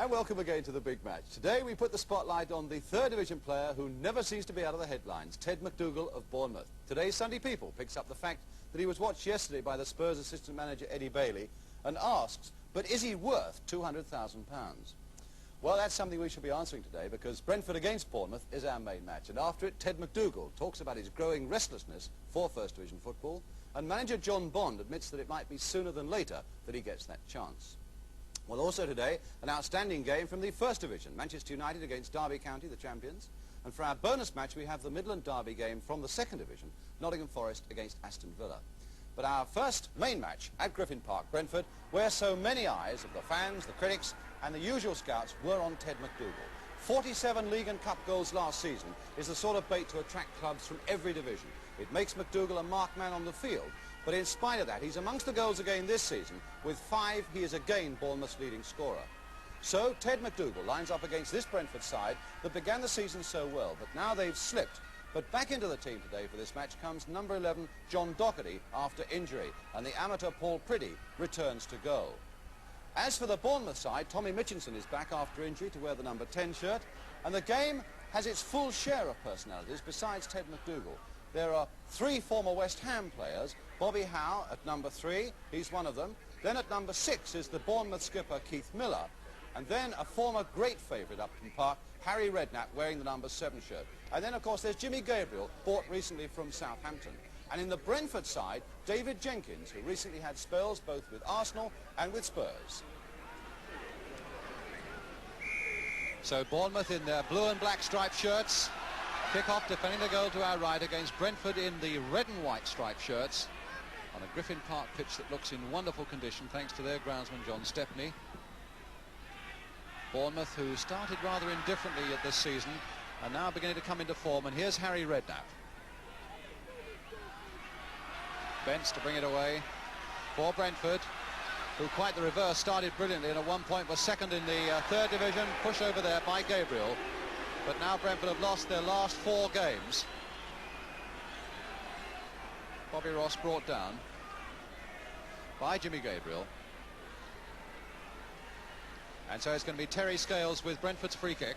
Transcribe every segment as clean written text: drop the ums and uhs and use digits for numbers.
And welcome again to the big match. Today we put the spotlight on the third division player who never seems to be out of the headlines, Ted McDougall of Bournemouth. Today's Sunday People picks up the fact that he was watched yesterday by the Spurs assistant manager Eddie Bailey and asks, but is he worth £200,000? Well, that's something we should be answering today because Brentford against Bournemouth is our main match. And after it, Ted McDougall talks about his growing restlessness for First Division football, and manager John Bond admits that it might be sooner than later that he gets that chance. Well, also today, an outstanding game from the First Division, Manchester United against Derby County, the champions. And for our bonus match, we have the Midland Derby game from the Second Division, Nottingham Forest against Aston Villa. But our first main match at Griffin Park, Brentford, where so many eyes of the fans, the critics, and the usual scouts were on Ted McDougall. 47 League and Cup goals last season is the sort of bait to attract clubs from every division. It makes McDougall a marked man on the field, but in spite of that, he's amongst the goals again this season. With 5, he is again Bournemouth's leading scorer. So Ted McDougall lines up against this Brentford side that began the season so well, but now they've slipped. But back into the team today for this match comes number 11, John Doherty, after injury, and the amateur Paul Priddy returns to goal. As for the Bournemouth side, Tommy Mitchinson is back after injury to wear the number 10 shirt, and the game has its full share of personalities besides Ted McDougall. There are 3 former West Ham players. Bobby Howe at number 3, he's one of them. Then at number 6 is the Bournemouth skipper Keith Miller. And then a former great favourite up in Park, Harry Redknapp, wearing the number 7 shirt. And then, of course, there's Jimmy Gabriel, bought recently from Southampton. And in the Brentford side, David Jenkins, who recently had spells both with Arsenal and with Spurs. So Bournemouth in their blue and black striped shirts. Kick-off defending the goal to our right against Brentford in the red and white striped shirts on a Griffin Park pitch that looks in wonderful condition thanks to their groundsman John Stepney. Bournemouth, who started rather indifferently at this season, are now beginning to come into form, and here's Harry Redknapp. Bents to bring it away for Brentford, who quite the reverse, started brilliantly and at one point was second in the third division, pushed over there by Gabriel. But now Brentford have lost their last 4 games. Bobby Ross brought down by Jimmy Gabriel. And so it's going to be Terry Scales with Brentford's free kick.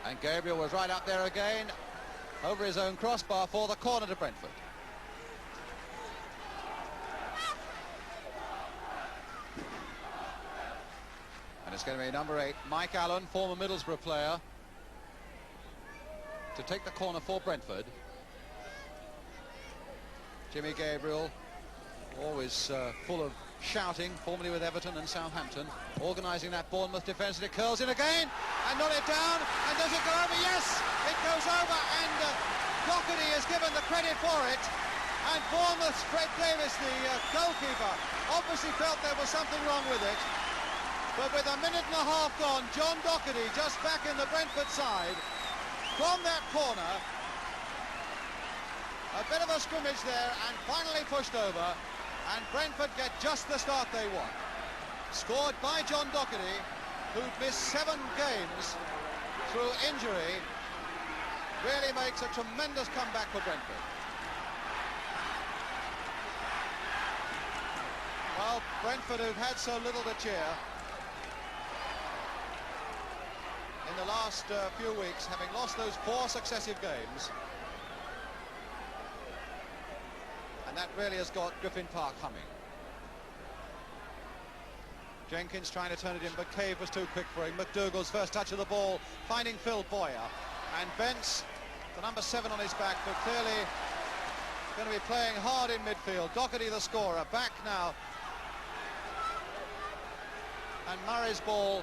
And Gabriel was right up there again, over his own crossbar for the corner to Brentford. And it's going to be number 8, Mike Allen, former Middlesbrough player, to take the corner for Brentford. Jimmy Gabriel, always full of shouting, formerly with Everton and Southampton, organising that Bournemouth defence, and it curls in again, and not it down, and does it go over? Yes, it goes over, and Doherty is given the credit for it, and Bournemouth's Fred Davis, the goalkeeper, obviously felt there was something wrong with it. But with a minute and a half gone, John Doherty just back in the Brentford side from that corner. A bit of a scrimmage there and finally pushed over, and Brentford get just the start they want. Scored by John Doherty, who'd missed 7 games through injury. Really makes a tremendous comeback for Brentford. Well, Brentford, who've had so little to cheer in the last few weeks, having lost those 4 successive games, and that really has got Griffin Park humming. Jenkins trying to turn it in, but Cave was too quick for him. McDougall's first touch of the ball, finding Phil Boyer, and Bents, the number 7 on his back, but clearly going to be playing hard in midfield. Doherty the scorer, back now, and Murray's ball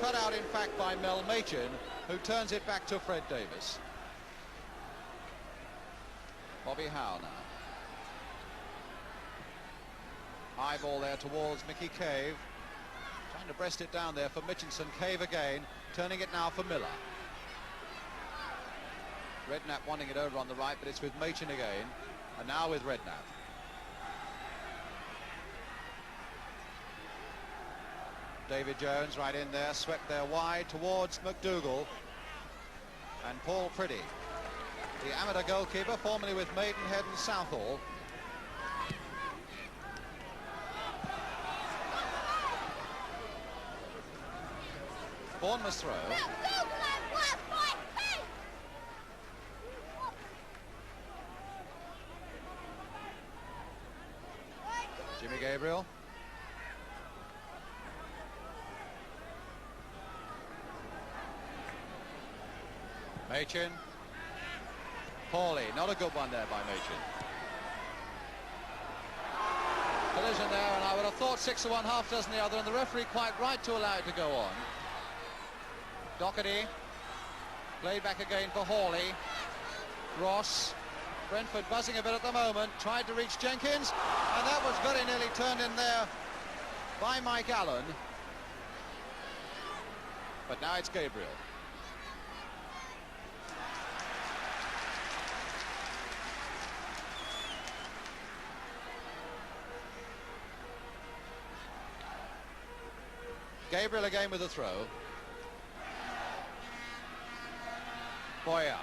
cut out in fact by Mel Machin, who turns it back to Fred Davis. Bobby Howe now. High ball there towards Mickey Cave, trying to breast it down there for Mitchinson. Cave again, turning it now for Miller. Redknapp wanting it over on the right, but it's with Machin again, and now with Redknapp. David Jones right in there, swept there wide towards McDougall, and Paul Priddy, the amateur goalkeeper, formerly with Maidenhead and Southall. Bournemouth's throw. Jimmy Gabriel. Machin. Hawley, not a good one there by Machin. Collision there, and I would have thought 6 to 1, half dozen the other, and the referee quite right to allow it to go on. Doherty played back again for Hawley. Ross. Brentford buzzing a bit at the moment, tried to reach Jenkins, and that was very nearly turned in there by Mike Allen. But now it's Gabriel. Gabriel again with a throw. Boyer.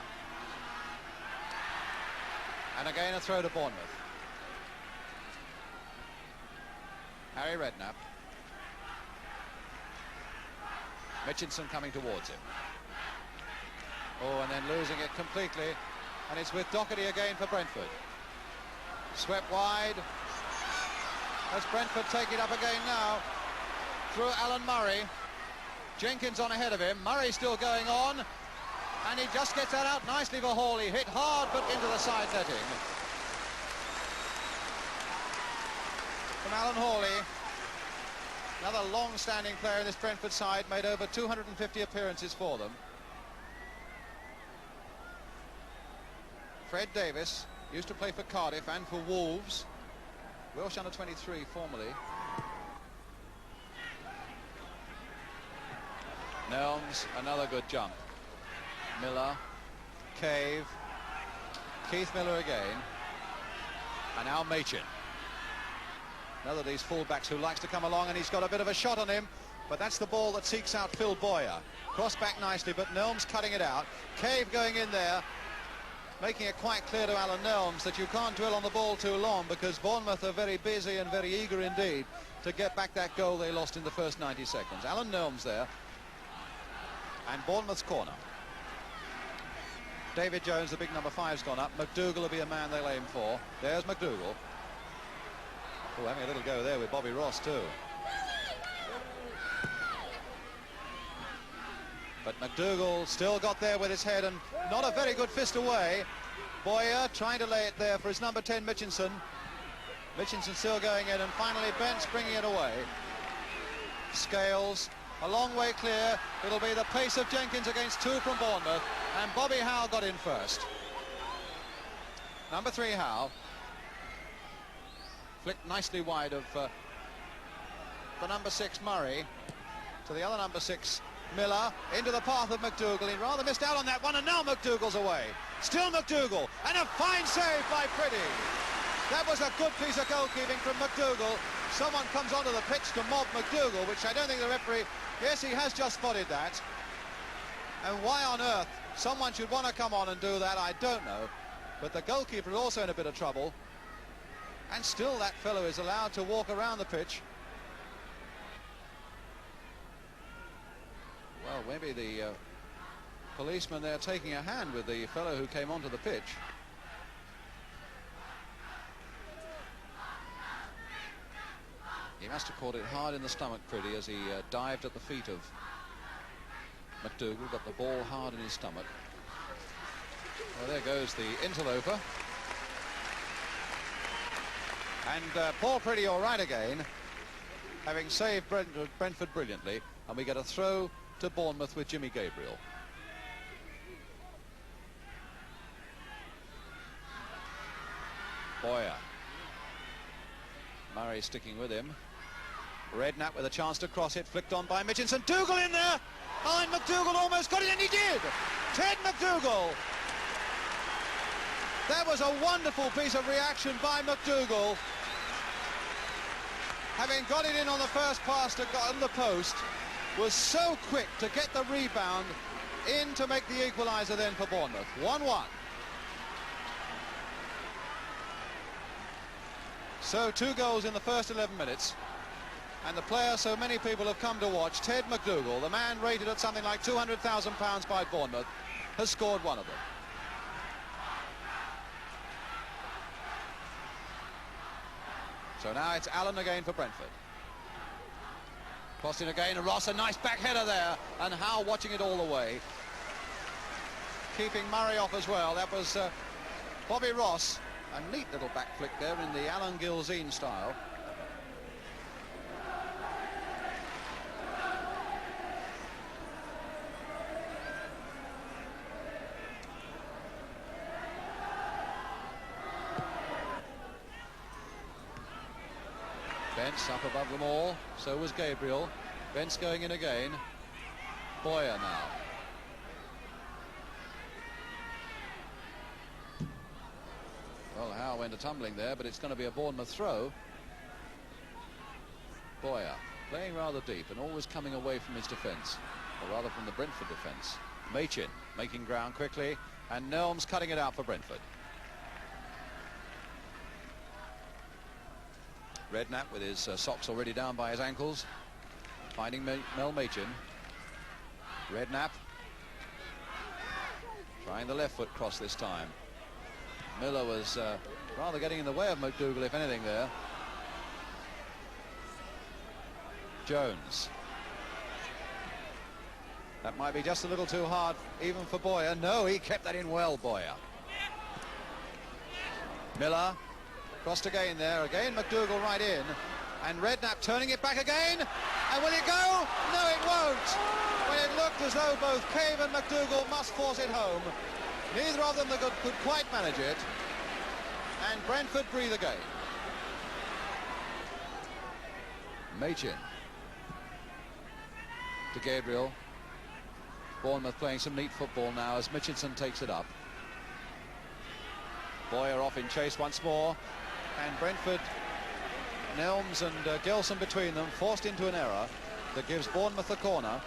And again a throw to Bournemouth. Harry Redknapp. Mitchinson coming towards him. Oh, and then losing it completely. And it's with Doherty again for Brentford. Swept wide. As Brentford take it up again now. Through Alan Murray. Jenkins on ahead of him. Murray still going on. And he just gets that out nicely for Hawley. Hit hard, but into the side netting. From Alan Hawley. Another long-standing player in this Brentford side. Made over 250 appearances for them. Fred Davis used to play for Cardiff and for Wolves. Welsh under-23 formerly. Nelms, another good jump. Miller, Cave, Keith Miller again, and now Machin. Another of these fullbacks who likes to come along, and he's got a bit of a shot on him, but that's the ball that seeks out Phil Boyer. Cross back nicely, but Nelms cutting it out. Cave going in there, making it quite clear to Alan Nelms that you can't dwell on the ball too long, because Bournemouth are very busy and very eager indeed to get back that goal they lost in the first 90 seconds. Alan Nelms there, and Bournemouth's corner. David Jones, the big number 5's gone up. McDougall will be a man they'll aim for. There's McDougall. Oh, having a little go there with Bobby Ross too. But McDougall still got there with his head, and not a very good fist away. Boyer trying to lay it there for his number 10, Mitchinson. Mitchinson still going in, and finally Bent's bringing it away. Scales. A long way clear. It'll be the pace of Jenkins against 2 from Bournemouth, and Bobby Howe got in first. Number 3 Howe flicked nicely wide of the number 6 Murray to the other number 6 Miller into the path of McDougall. He rather missed out on that one, and now McDougall's away. Still McDougall, and a fine save by Pretty. That was a good piece of goalkeeping from McDougall. Someone comes onto the pitch to mob McDougall, which I don't think the referee... Yes, he has just spotted that. And why on earth someone should want to come on and do that, I don't know. But the goalkeeper is also in a bit of trouble. And still that fellow is allowed to walk around the pitch. Well, maybe the policeman there taking a hand with the fellow who came onto the pitch. He must have caught it hard in the stomach, Pretty, as he dived at the feet of McDougall, got the ball hard in his stomach. Well, there goes the interloper. And Paul Pretty all right again, having saved Brentford brilliantly, and we get a throw to Bournemouth with Jimmy Gabriel. Boyer. Murray sticking with him. Redknapp with a chance to cross it, flicked on by Mitchinson. Dougal in there! Oh, and McDougall almost got it, and he did! Ted McDougall! That was a wonderful piece of reaction by McDougall. Having got it in on the first pass to on the post, was so quick to get the rebound in to make the equaliser then for Bournemouth. 1-1. So 2 goals in the first 11 minutes. And the player so many people have come to watch, Ted McDougall, the man rated at something like £200,000 by Bournemouth, has scored one of them. So now it's Allen again for Brentford. Crossing again, and Ross, a nice back header there, and Howe watching it all the way. Keeping Murray off as well. That was Bobby Ross. A neat little back flick there in the Alan Gilzine style. Bentz up above them all, so was Gabriel. Bentz going in again. Boyer now. Well, Howe went a tumbling there, but it's going to be a Bournemouth throw. Boyer playing rather deep and always coming away from his defence, or rather from the Brentford defence. Machin making ground quickly, and Nelms cutting it out for Brentford. Redknapp with his socks already down by his ankles, finding Mel Machin. Redknapp trying the left foot cross this time. Miller was rather getting in the way of McDougall, if anything, there. Jones. That might be just a little too hard even for Boyer. No, he kept that in well, Boyer. Miller crossed again there. Again McDougall right in. And Redknapp turning it back again. And will it go? No, it won't. When it looked as though both Cave and McDougall must force it home, neither of them could quite manage it. And Brentford breathe again. Machin to Gabriel. Bournemouth playing some neat football now as Mitchinson takes it up. Boyer off in chase once more. And Brentford, Nelms and Gelson between them, forced into an error that gives Bournemouth the corner.